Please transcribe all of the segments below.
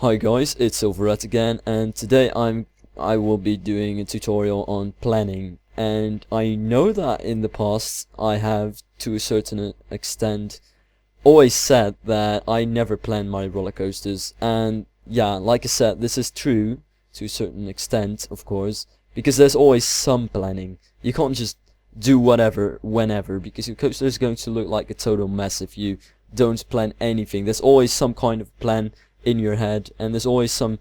Hi guys, it's Silvarret again, and today I will be doing a tutorial on planning. And I know that in the past I have, to a certain extent, always said that I never plan my roller coasters. And yeah, like I said, this is true to a certain extent, of course, because there's always some planning. You can't just do whatever, whenever, because your coaster is going to look like a total mess if you don't plan anything. There's always some kind of plan in your head, and there's always some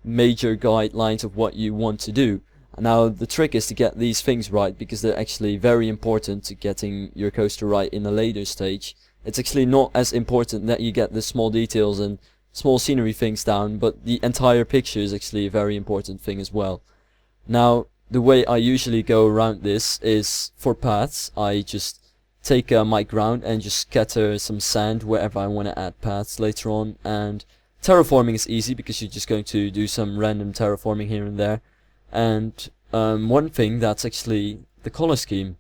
major guidelines of what you want to do. Now the trick is to get these things right, because they're actually very important to getting your coaster right in a later stage. It's actually not as important that you get the small details and small scenery things down, but the entire picture is actually a very important thing as well. Now the way I usually go around this is, for paths, I just take my ground and just scatter some sand wherever I want to add paths later on. And terraforming is easy because you're just going to do some random terraforming here and there. And one thing, that's actually the color scheme.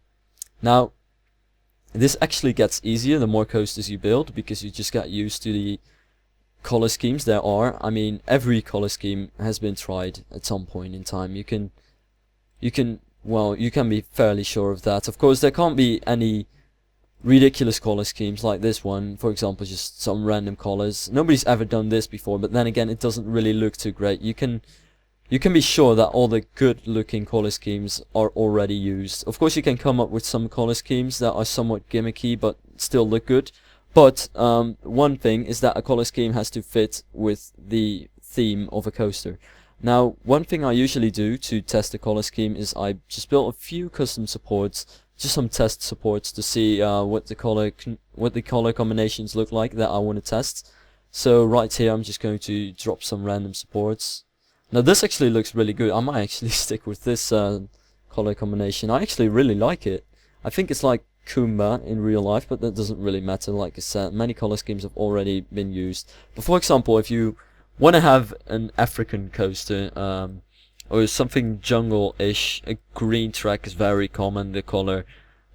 Now this actually gets easier the more coasters you build, because you just get used to the color schemes there are. I mean, every color scheme has been tried at some point in time. You can be fairly sure of that. Of course, there can't be any ridiculous color schemes like this one, for example, just some random colors. Nobody's ever done this before, but then again, it doesn't really look too great. You can be sure that all the good looking color schemes are already used. Of course, you can come up with some color schemes that are somewhat gimmicky but still look good. But one thing is that a color scheme has to fit with the theme of a coaster. Now, one thing I usually do to test the color scheme is I just build a few custom supports, just some test supports, to see what the color combinations look like that I want to test. So right here I'm just going to drop some random supports. Now this actually looks really good. I might actually stick with this color combination. I actually really like it. I think it's like Kumba in real life, but that doesn't really matter. Like I said, many color schemes have already been used. But for example, if you want to have an African coaster, or something jungle-ish, a green track is very common. The color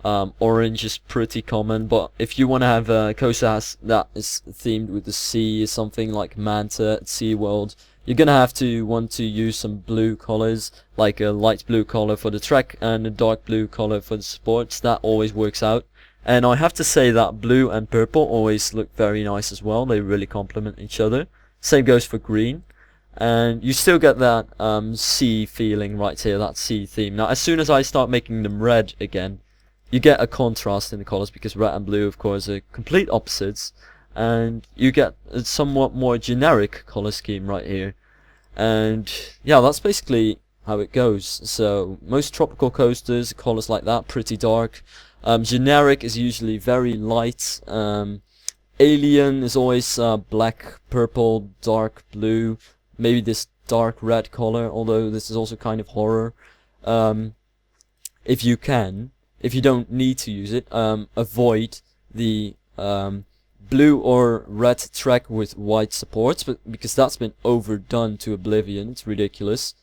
orange is pretty common. But if you want to have a coaster that is themed with the sea, something like Manta at SeaWorld, you're gonna want to use some blue colors, like a light blue color for the track and a dark blue color for the supports. That always works out. And I have to say that blue and purple always look very nice as well. They really complement each other. Same goes for green. And you still get that sea feeling right here, that sea theme. Now as soon as I start making them red again, you get a contrast in the colors, because red and blue of course are complete opposites, and you get a somewhat more generic color scheme right here. And yeah, that's basically how it goes. So most tropical coasters, colors like that, pretty dark. Generic is usually very light. Alien is always black, purple, dark blue, maybe this dark red color, although this is also kind of horror. If you don't need to use it, avoid the blue or red track with white supports, because that's been overdone to oblivion. It's ridiculous.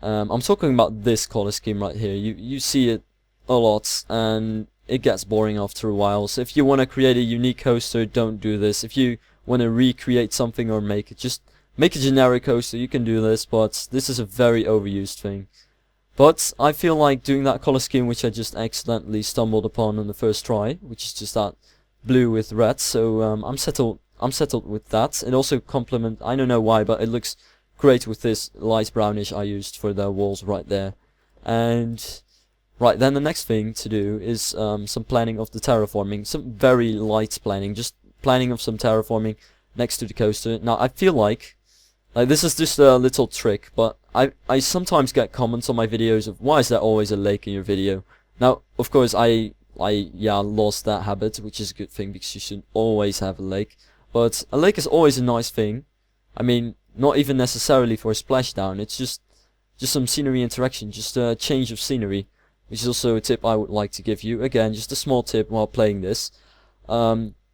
I'm talking about this color scheme right here. You see it a lot, and it gets boring after a while. So if you want to create a unique coaster, don't do this. If you want to recreate something or just make a generic coaster, you can do this, but this is a very overused thing. But I feel like doing that color scheme, which I just accidentally stumbled upon on the first try, which is just that blue with red. So I'm settled with that. It also complements, I don't know why, but it looks great with this light brownish I used for the walls right there. And right, then the next thing to do is some planning of the terraforming. Some very light planning, just planning of some terraforming next to the coaster. Now I feel like this is just a little trick, but I sometimes get comments on my videos of, why is there always a lake in your video? Now of course I lost that habit, which is a good thing, because you should always have a lake. But a lake is always a nice thing. I mean, not even necessarily for a splashdown. It's just some scenery interaction, just a change of scenery, which is also a tip I would like to give you. Again, just a small tip while playing this.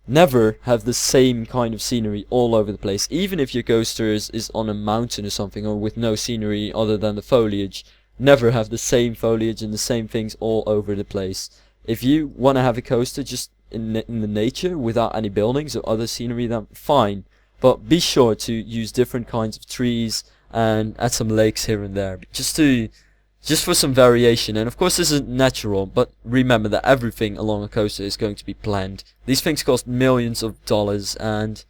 Never have the same kind of scenery all over the place. Even if your coaster is on a mountain or something, or with no scenery other than the foliage, never have the same foliage and the same things all over the place. If you want to have a coaster just in the nature without any buildings or other scenery, then fine. but be sure to use different kinds of trees and add some lakes here and there, just for some variation. And of course this isn't natural, but remember that everything along a coaster is going to be planned. These things cost millions of dollars, and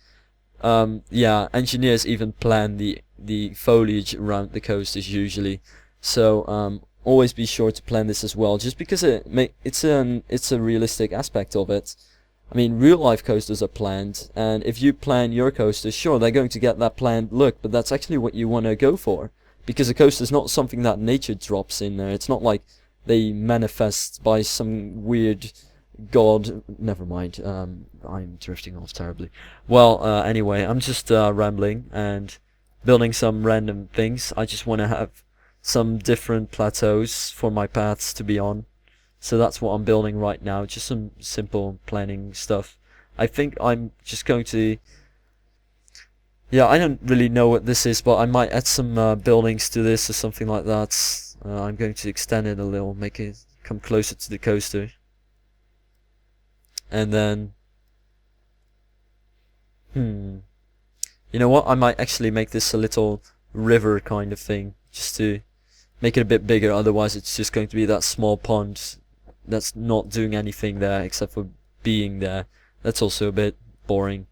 yeah, engineers even plan the foliage around the coasters usually. So always be sure to plan this as well, just because it's a realistic aspect of it. I mean, real life coasters are planned, and if you plan your coaster, sure, they're going to get that planned look, but that's actually what you want to go for. Because a coaster is not something that nature drops in there. It's not like they manifest by some weird god. Never mind. I'm drifting off terribly. Well, anyway, I'm just rambling and building some random things. I just want to have some different plateaus for my paths to be on. So that's what I'm building right now. Just some simple planning stuff. I think I'm just going to... Yeah, I don't really know what this is, but I might add some buildings to this or something like that. I'm going to extend it a little, make it come closer to the coaster. And then... You know what? I might actually make this a little river kind of thing, just to make it a bit bigger. Otherwise it's just going to be that small pond that's not doing anything there except for being there. That's also a bit boring.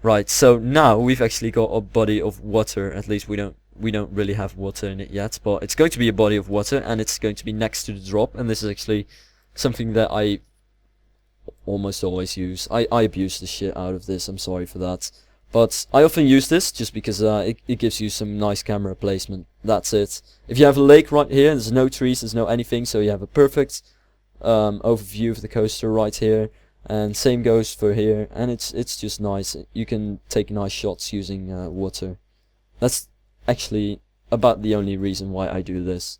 Right, so now we've actually got a body of water. At least we don't really have water in it yet, but it's going to be a body of water, and it's going to be next to the drop. And this is actually something that I almost always use. I abuse the shit out of this, I'm sorry for that, but I often use this just because it gives you some nice camera placement. That's it. If you have a lake right here, there's no trees, there's no anything, so you have a perfect overview of the coaster right here. And same goes for here, and it's just nice. You can take nice shots using water. That's actually about the only reason why I do this.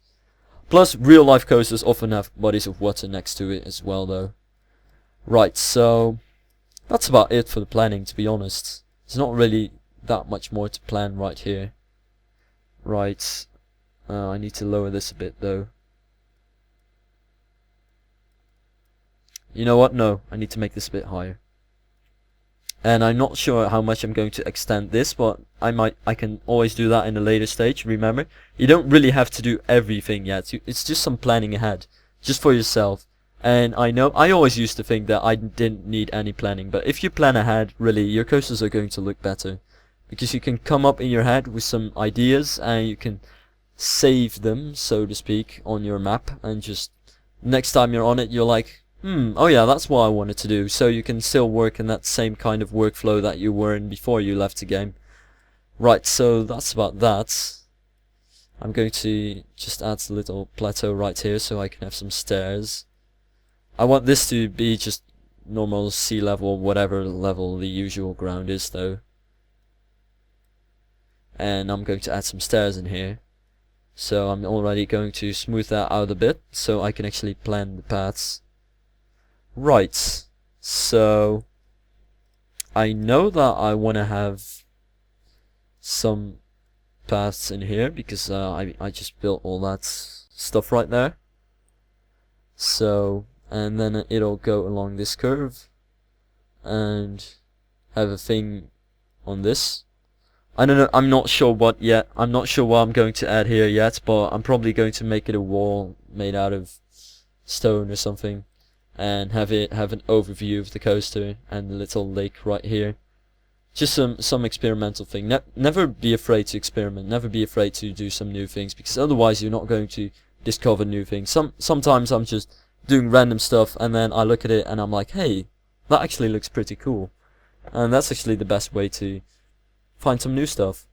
Plus, real life coasters often have bodies of water next to it as well, though. Right, so that's about it for the planning, to be honest. There's not really that much more to plan right here. Right, I need to lower this a bit though. You know what? No, I need to make this a bit higher. And I'm not sure how much I'm going to extend this, but I can always do that in a later stage. Remember, you don't really have to do everything yet. It's just some planning ahead, just for yourself. And I know I always used to think that I didn't need any planning, but if you plan ahead, really, your coasters are going to look better, because you can come up in your head with some ideas and you can save them, so to speak, on your map, and just next time you're on it, you're like, oh yeah, that's what I wanted to do. So you can still work in that same kind of workflow that you were in before you left the game. Right, so that's about that. I'm going to just add a little plateau right here so I can have some stairs. I want this to be just normal sea level, whatever level the usual ground is though. And I'm going to add some stairs in here. So I'm already going to smooth that out a bit so I can actually plan the paths. Right, so I know that I want to have some paths in here because I just built all that stuff right there. So, and then it'll go along this curve and have a thing on this. I don't know, I'm not sure what yet. I'm not sure what I'm going to add here yet, but I'm probably going to make it a wall made out of stone or something. And have an overview of the coaster and the little lake right here. Just some experimental thing. Never be afraid to experiment. Never be afraid to do some new things, because otherwise you're not going to discover new things. Sometimes I'm just doing random stuff and then I look at it and I'm like, hey, that actually looks pretty cool. And that's actually the best way to find some new stuff.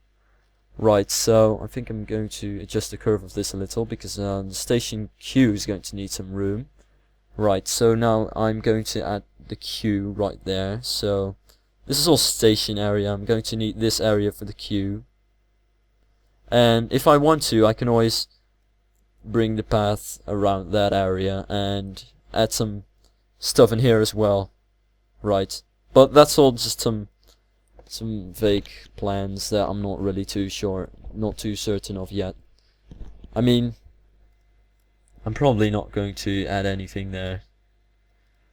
Right, so I think I'm going to adjust the curve of this a little because the station queue is going to need some room. Right, so now I'm going to add the queue right there. So this is all station area. I'm going to need this area for the queue. And if I want to, I can always bring the path around that area and add some stuff in here as well. Right, but that's all just some vague plans that I'm not really too certain of yet. I mean, I'm probably not going to add anything there.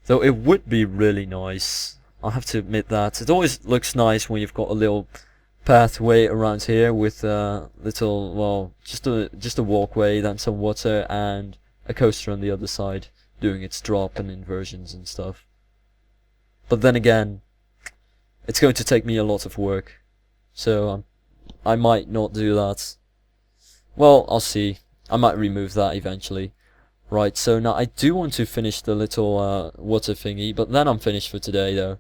Though it would be really nice. I have to admit that. It always looks nice when you've got a little pathway around here with a little, well, just a walkway, then some water, and a coaster on the other side doing its drop and inversions and stuff. But then again, it's going to take me a lot of work, so I might not do that. Well, I'll see. I might remove that eventually. Right, so now I do want to finish the little water thingy, but then I'm finished for today though.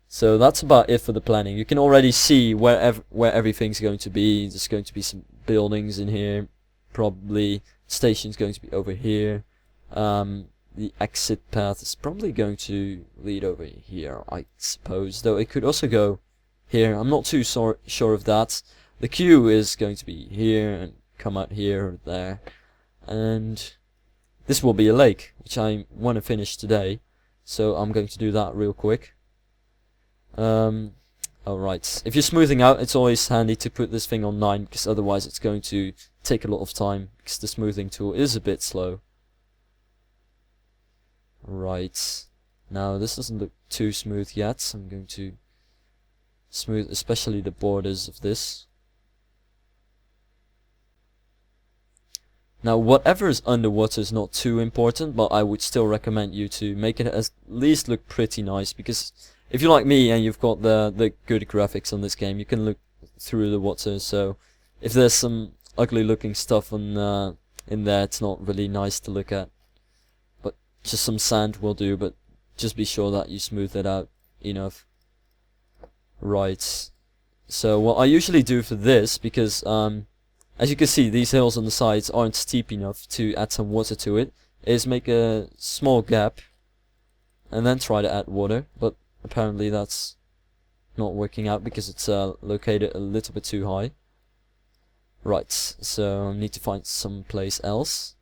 So that's about it for the planning. You can already see where everything's going to be. There's going to be some buildings in here, probably. Station's going to be over here. The exit path is probably going to lead over here, I suppose. Though it could also go here. I'm not too sure of that. The queue is going to be here and come out here or there. And this will be a lake, which I want to finish today. So I'm going to do that real quick. Alright, if you're smoothing out, it's always handy to put this thing on 9, because otherwise it's going to take a lot of time, because the smoothing tool is a bit slow. Right, now this doesn't look too smooth yet, so I'm going to smooth especially the borders of this. Now whatever is underwater is not too important, but I would still recommend you to make it at least look pretty nice, because if you're like me and you've got the good graphics on this game, you can look through the water, so if there's some ugly looking stuff on in there, it's not really nice to look at. But just some sand will do, but just be sure that you smooth it out enough. Right, so what I usually do for this, because as you can see these hills on the sides aren't steep enough to add some water to it, is make a small gap and then try to add water, but apparently that's not working out because it's located a little bit too high. Right, so I need to find some place else.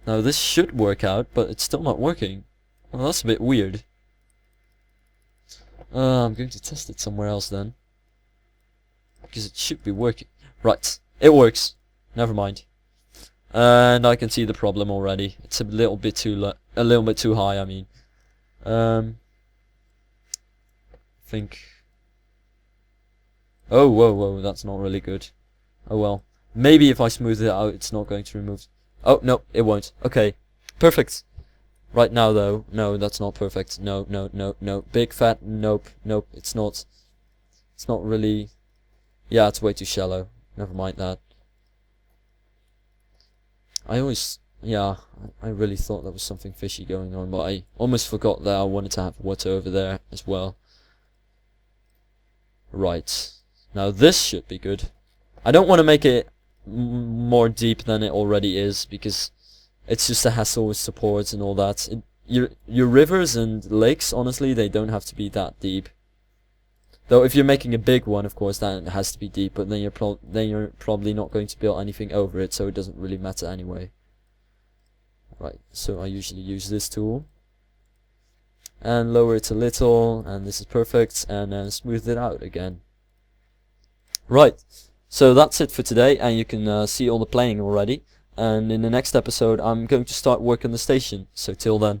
Now this should work out, but it's still not working. Well, that's a bit weird. I'm going to test it somewhere else then, because it should be working. Right, it works. Never mind. And I can see the problem already. It's a little bit too high. I mean. I think. Oh, whoa, that's not really good. Oh well. Maybe if I smooth it out, it's not going to remove. Oh, no, it won't. Okay. Perfect. Right now, though. No, that's not perfect. No. Big fat. Nope. It's not. It's not really. Yeah, it's way too shallow. Never mind that. Yeah, I really thought there was something fishy going on, but I almost forgot that I wanted to have water over there as well. Right. Now this should be good. I don't want to make it more deep than it already is, because it's just a hassle with supports and all that. Your rivers and lakes, honestly, they don't have to be that deep. Though if you're making a big one, of course, then it has to be deep, but then you're probably not going to build anything over it, so it doesn't really matter anyway. Right, so I usually use this tool and lower it a little, and this is perfect, and then smooth it out again. Right, so that's it for today, and you can see all the playing already, and in the next episode I'm going to start work on the station, so till then.